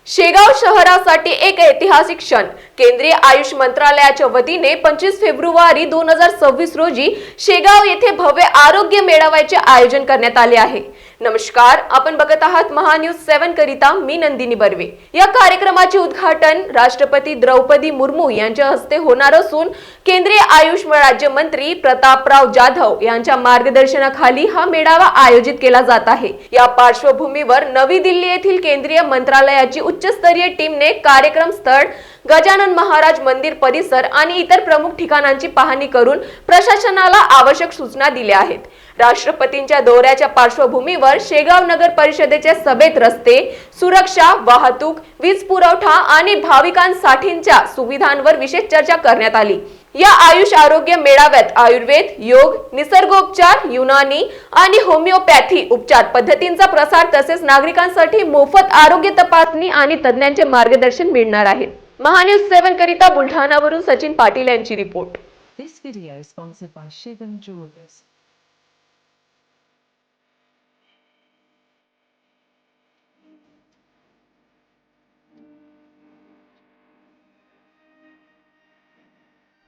शेगाव शहरासाठी एक ऐतिहासिक क्षण। केंद्रीय आयुष मंत्रालयाच्या वतीने 25 फेब्रुवारी 2026 रोजी शेगाव येथे भव्य आरोग्य मेळाव्याचे आयोजन करण्यात आले आहे। नमस्कार, आपण बघत आहात महान्यूज 7 करिता मी नंदिनी बर्वे। या कार्यक्रमाचे उद्घाटन राष्ट्रपती द्रौपदी मुर्मू यांच्या हस्ते होणार असून केंद्रीय आयुष राज्यमंत्री प्रतापराव जाधव यांच्या मार्गदर्शनाखाली हा मेळावा आयोजित केला जात आहे। या पार्श्वभूमीवर नवी दिल्ली येथील केंद्रीय मंत्रालयाची उच्चस्तरीय टीमने कार्यक्रम स्थळ, गजानन महाराज मंदिर परिसर आणि इतर प्रमुख ठिकाणांची पाहणी करून प्रशासनाला आवश्यक सूचना दिल्या आहेत। राष्ट्रपतींच्या दौऱ्याच्या पार्श्वभूमीवर शेगाव नगर परिषदेच्या सभेत रस्ते, सुरक्षा, वाहतूक, वीज पुरवठा आणि भाविकांसाठीच्या सुविधांवर विशेष चर्चा करण्यात आली। या आयुष आरोग्य मेळाव्यात आयुर्वेद, योग, निसर्गोपचार, युनानी आणि होमिओपॅथी उपचार पद्धतींचा प्रसार तसेच नागरिकांसाठी मोफत आरोग्य तपासणी आणि तज्ञांचे मार्गदर्शन मिळणार आहे। महान्यूज 7 करिता बुलढाणावरून सचिन पाटील यांची report. This video is sponsored by Shivam Jewelers.